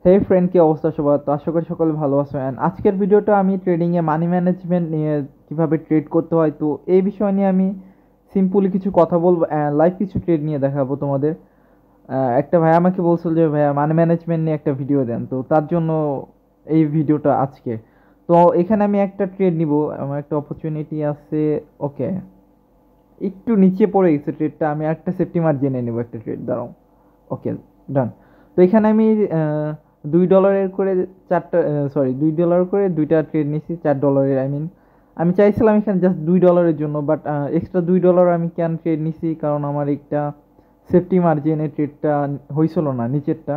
হে friend, কি অবস্থা সবার? তো আশা করি সকলে ভালো আছো। অ্যান্ড আজকের ভিডিওটা আমি ট্রেডিংয়ে মানি ম্যানেজমেন্ট নিয়ে কিভাবে ট্রেড করতে হয়, তো এই বিষয় নিয়ে আমি সিম্পলি কিছু কথা বলবো, লাইভ কিছু ট্রেড নিয়ে দেখাবো তোমাদের। একটা ভাই আমাকে বলছিল যে ভাইয়া মানি ম্যানেজমেন্ট নিয়ে একটা ভিডিও দেন, তো তার জন্য এই ভিডিওটা আজকে। তো এখানে আমি একটা ট্রেড নিব, আমার একটা অপরচুনিটি আছে। ওকে, একটু নিচে পড়ে গেছে ট্রেডটা, আমি একটা সেফটি মার্জিনে নেব একটা ট্রেড, দাঁড়াও। ওকে, ডান। তো এখানে আমি $2 করে চারটা, সরি, $2 করে দুইটা ট্রেড নিয়েছি, $4, আই মিন। আমি চাইছিলাম এখানে জাস্ট $2 জন্য, বাট এক্সট্রা $2 আমি কেন ট্রেড নিছি, কারণ আমার একটা সেফটি মার্জিনের ট্রেডটা হয়েছিল না নিচেরটা,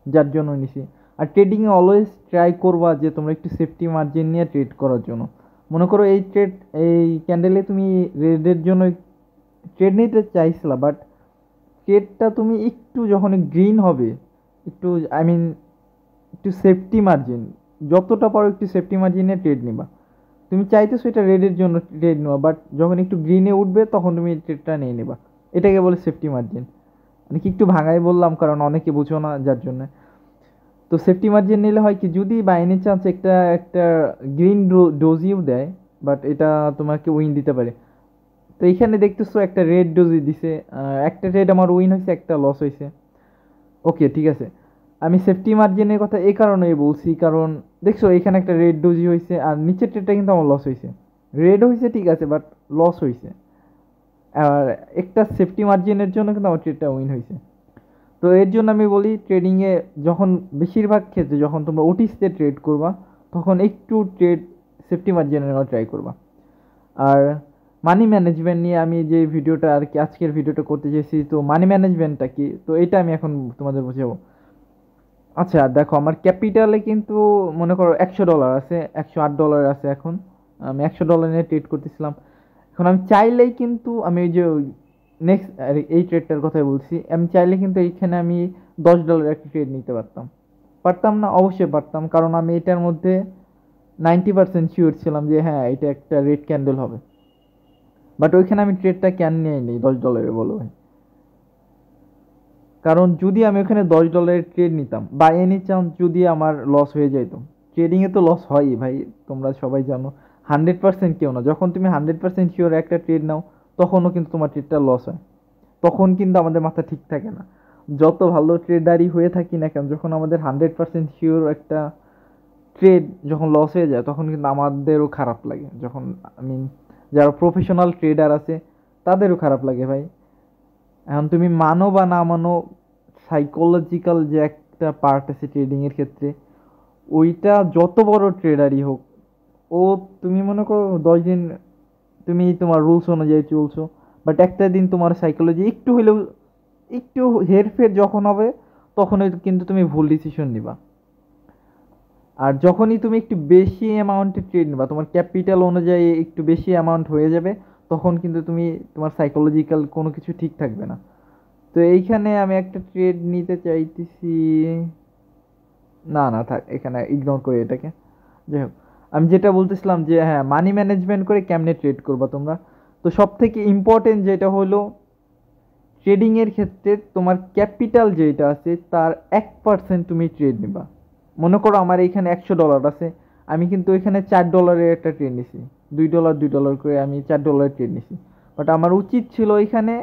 যার জন্য নিছি। আর ট্রেডিংয়ে অলওয়েজ ট্রাই করবা যে তোমরা একটু সেফটি মার্জিন নিয়ে ট্রেড করার জন্য। মনে করো এই ক্যান্ডেলে তুমি রেডের জন্য ট্রেড নিতে চাইছিলা, বাট ট্রেডটা তুমি একটু যখন গ্রিন হবে, একটু, আই মিন, একটু সেফটি মার্জিন, যতটা পারো একটু সেফটি মার্জিনে ট্রেড নিবা। তুমি চাইতেছো এটা রেডের জন্য ট্রেড নেওয়া, বাট যখন একটু গ্রিনে উঠবে তখন তুমি ট্রেডটা নিয়ে নেবা। এটাকে বলে সেফটি মার্জিন। মানে কি একটু ভাঙাই বললাম, কারণ অনেকে বুঝো না, যার জন্য। তো সেফটি মার্জিন নিলে হয় কি, যদি বাই এনি চান্স একটা একটা গ্রিন ডোজিও দেয়, বাট এটা তোমাকে উইন দিতে পারে। তো এইখানে দেখতেছো একটা রেড ডোজি দিছে, একটা ট্রেড আমার উইন হয়েছে, একটা লস হয়েছে। ওকে, ঠিক আছে। আমি সেফটি মার্জিনের কথা এই কারণেই বলছি, কারণ দেখছো এখানে একটা রেড ডোজি হয়েছে, আর নিচের ট্রেডটা কিন্তু আমার লস হয়েছে। রেড হয়েছে ঠিক আছে, বাট লস হয়েছে। আর একটা সেফটি মার্জিনের জন্য কিন্তু আমার ট্রেডটা উইন হয়েছে। তো এর জন্য আমি বলি, ট্রেডিংয়ে যখন বেশিরভাগ ক্ষেত্রে যখন তোমরা ওটিসতে ট্রেড করবা, তখন একটু ট্রেড সেফটি মার্জিনের নেওয়ার ট্রাই করবা। আর মানি ম্যানেজমেন্ট নিয়ে আমি যে ভিডিওটা আর কি আজকের ভিডিওটা করতে চাইছি, তো মানি ম্যানেজমেন্টটা কি, তো এটা আমি এখন তোমাদের বোঝাবো। আচ্ছা দেখো, আমার ক্যাপিটালে কিন্তু মনে করো $100 আছে, $108 আছে এখন। আমি $100 নিয়ে ট্রেড করতেছিলাম। এখন আমি চাইলেই কিন্তু আমি ওই যে নেক্সট এই ট্রেডটার কথাই বলছি, আমি চাইলে কিন্তু এইখানে আমি $10 একটা ট্রেড নিতে পারতাম। পারতাম না? অবশ্যই পারতাম, কারণ আমি এটার মধ্যে 90% শিওর ছিলাম যে হ্যাঁ, এটা একটা রেড ক্যান্ডেল হবে। বাট ওইখানে আমি ট্রেডটা কেন নিয়ে নিই $10, বলো ভাই? কারণ যদি আমি ওখানে $10 ট্রেড নিতাম, বা এনি চান্স যদি আমার লস হয়ে যেত, ট্রেডিংয়ে তো লস হয়ই ভাই, তোমরা সবাই জানো। 100% কেউ না, যখন তুমি 100% শিওর একটা ট্রেড নাও, তখনও কিন্তু তোমার ট্রেডটা লস হয়। তখন কিন্তু আমাদের মাথা ঠিক থাকে না। যত ভালো ট্রেডারই হয়ে থাকি না কেন, যখন আমাদের 100% শিওর একটা ট্রেড যখন লস হয়ে যায়, তখন কিন্তু আমাদেরও খারাপ লাগে। যখন, আই মিন, যারা প্রফেশনাল ট্রেডার আছে তাদেরও খারাপ লাগে ভাই। এখন তুমি মানো বা না মানো, সাইকোলজিক্যাল যে একটা পার্ট আছে ট্রেডিং এর ক্ষেত্রে, ওইটা যত বড় ট্রেডারই হোক, ও, তুমি মনে করো 10 দিন তুমি তোমার রুলস অনুযায়ী চলছো, বাট একটা দিন তোমার সাইকোলজি একটু হলেও, একটু হেরফের যখন হবে, তখনই কিন্তু তুমি ভুল ডিসিশন নিবা। আর যখনই তুমি একটু বেশি অ্যামাউন্টে ট্রেড নিবা, তোমার ক্যাপিটাল অনুযায়ী একটু বেশি অ্যামাউন্ট হয়ে যাবে, তখন কিন্তু তুমি, তোমার সাইকোলজিক্যাল কোনো কিছু ঠিক থাকবে না। তো এইখানে আমি একটা ট্রেড নিতে চাইতেছি। না না, থাক, এখানে ইগনোর করি এটাকে। যাই হোক, আমি যেটা বলতেছিলাম যে হ্যাঁ, মানি ম্যানেজমেন্ট করে কেমনে ট্রেড করবা তোমরা। তো সব থেকে ইম্পর্টেন্ট যেটা হলো, ট্রেডিংয়ের ক্ষেত্রে তোমার ক্যাপিটাল যেটা আছে তার 1% তুমি ট্রেড নিবা। মনে করো আমার এখানে $100 আছে, আমি কিন্তু এখানে $4 একটা ট্রেড নিছি। $2 করে আমি $4 ট্রেড নিছি। বাট আমার উচিত ছিল এখানে,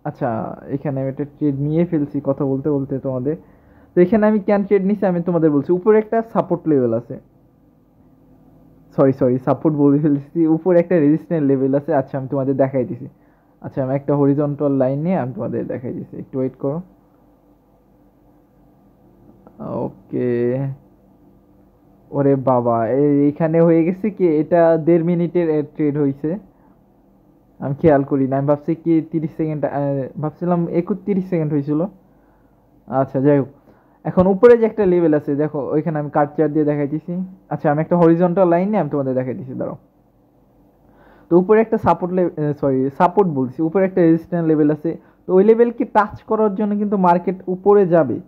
আচ্ছা, এখানে আমি একটা ট্রেড নিয়ে ফেলছি কথা বলতে বলতে তোমাদের। তো এখানে আমি কেন ট্রেড নিছি আমি তোমাদের বলছি। উপরে একটা সাপোর্ট লেভেল আছে, সরি সরি, সাপোর্ট বলে ফেলছি, উপরে একটা রেজিস্ট্যান্স লেভেল আছে। আচ্ছা, আমি তোমাদের দেখাই দিছি। আচ্ছা, আমি একটা হরিজন্টাল লাইন নিয়ে আমি তোমাদের দেখাই দিছি, একটু ওয়েট করো। ওকে, ওরে বাবা, এইখানে হয়ে গেছে কি, এটা 1.5 মিনিটের ট্রেড হয়েছে। আমি খেয়াল করি না, আমি ভাবছি কি 30 সেকেন্ড, ভাবছিলাম 31 সেকেন্ড হয়েছিল। আচ্ছা, যাই হোক, এখন উপরে যে একটা লেভেল আছে দেখো, ওইখানে আমি কাট চার্ট দিয়ে দেখাইতেছি। আচ্ছা, আমি একটা হরিজন্টাল লাইন নিয়ে আমি তোমাদের দেখাইতেছি, দাঁড়াও। তো উপরে একটা সাপোর্ট, সরি, সাপোর্ট বলছি, উপরে একটা রেজিস্ট্যান্স লেভেল আছে। তো ওই লেভেলকে টাচ করার জন্য কিন্তু মার্কেট উপরে যাবে,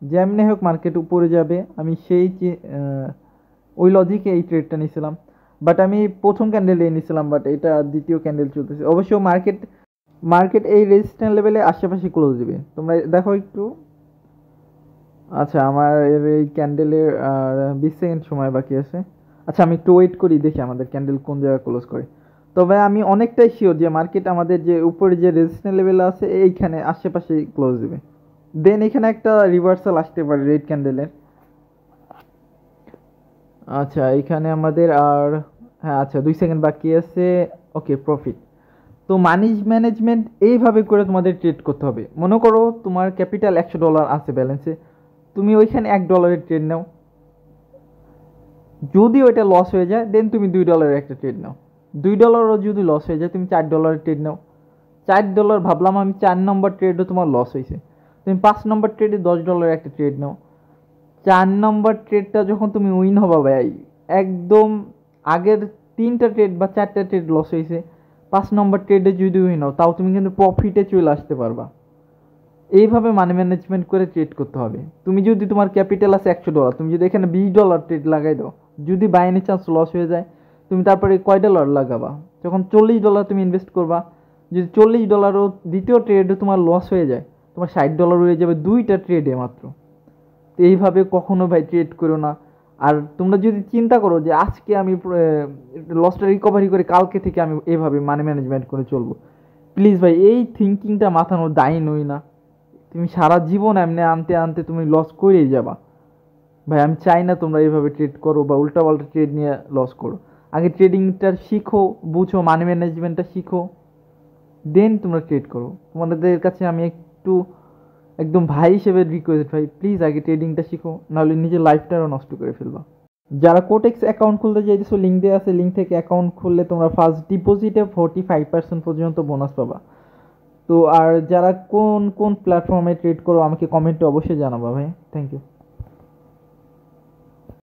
যেমনি হোক মার্কেট উপরে যাবে। আমি ওই লজিকে এই ট্রেডটা নিয়েছিলাম। বাট আমি প্রথম ক্যান্ডেল নিয়েছিলাম, বাট এটা দ্বিতীয় ক্যান্ডেল চলতেছে। অবশ্য মার্কেট মার্কেট এই রেজিস্ট্যান্স লেভেলে আশেপাশে ক্লোজ দিবে, তোমরা দেখো একটু। আচ্ছা, আমার এই ক্যান্ডেলের আর 20 সেকেন্ড সময় বাকি আছে। আচ্ছা, আমি একটু ওয়েট করি, দেখি আমাদের ক্যান্ডেল কোন জায়গায় ক্লোজ করে। তবে আমি অনেকটাই শিওর যে মার্কেট আমাদের যে উপরে যে রেজিস্ট্যান্স লেভেল আছে এইখানে আশেপাশে ক্লোজ দেবে। দেন এখানে একটা রিভার্সাল আসতে পারে রেড ক্যান্ডেলের। আচ্ছা, এখানে আমাদের আর, হ্যাঁ আচ্ছা 2 সেকেন্ড বাকি আছে। ওকে, প্রফিট। তো মানি ম্যানেজমেন্ট এইভাবে করে তোমাদের ট্রেড করতে হবে। মনে করো তোমার ক্যাপিটাল $100 আছে ব্যালেন্সে, তুমি ওইখানে $1 ট্রেড নাও। যদি ওইটা লস হয়ে যায় দেন তুমি $2 একটা ট্রেড নাও। $2ও যদি লস হয়ে যায় তুমি $4 ট্রেড নাও। $4 ভাবলাম আমি 4 নম্বর ট্রেডও তোমার লস হয়েছে, তুমি 5 নম্বর ট্রেডে $10 একটা ট্রেড নাও। 4 নম্বর ট্রেডটা যখন তুমি উইন হবা ভাই, একদম আগের 3টা ট্রেড বা 4টা ট্রেড লস হয়েছে, 5 নম্বর ট্রেডে যদি উইন হও তাও তুমি কিন্তু প্রফিটে চলে আসতে পারবা। এইভাবে মানি ম্যানেজমেন্ট করে ট্রেড করতে হবে। তুমি যদি তোমার ক্যাপিটাল আছে $100, তুমি যদি এখানে $20 ট্রেড লাগাই দাও, যদি বাই এনি চান্স লস হয়ে যায়, তুমি তারপরে কয় ডলার লাগাবা? যখন $40 তুমি ইনভেস্ট করবা, যদি $40ও দ্বিতীয় ট্রেডে তোমার লস হয়ে যায়, তোমার $60 হয়ে যাবে 2টা ট্রেডে মাত্র। তো এইভাবে কখনো ভাই ট্রেড করো না। আর তোমরা যদি চিন্তা করো যে আজকে আমি লসটা রিকভারি করে কালকে থেকে আমি এইভাবে মানি ম্যানেজমেন্ট করে চলবো, প্লিজ ভাই এই থিঙ্কিংটা মাথানো দায়ী নই না। তুমি সারা জীবন এমনি আনতে আনতে তুমি লস করেই যাবা। ভাই আমি চাই না তোমরা এইভাবে ট্রেড করো বা উল্টাপাল্টা ট্রেড নিয়ে লস করো। আগে ট্রেডিংটা শিখো, বুঝো, মানি ম্যানেজমেন্টটা শিখো, দেন তোমরা ট্রেড করো। তোমাদের কাছে আমি একটু একদম ভাই হিসেবে রিকোয়েস্ট, ভাই প্লিজ আগে ট্রেডিংটা শিখো, নাহলে নিজের লাইফটাও নষ্ট করে ফেলবা। যারা কোটেক্স অ্যাকাউন্ট খুলতে চাইতেছো, লিঙ্ক দেওয়া আছে, লিঙ্ক থেকে অ্যাকাউন্ট খুললে তোমরা ফার্স্ট ডিপোজিটে 45% পর্যন্ত বোনাস পাবা। তো আর যারা কোন কোন প্ল্যাটফর্মে ট্রেড করো আমাকে কমেন্টে অবশ্যই জানাবা ভাই। Thank you.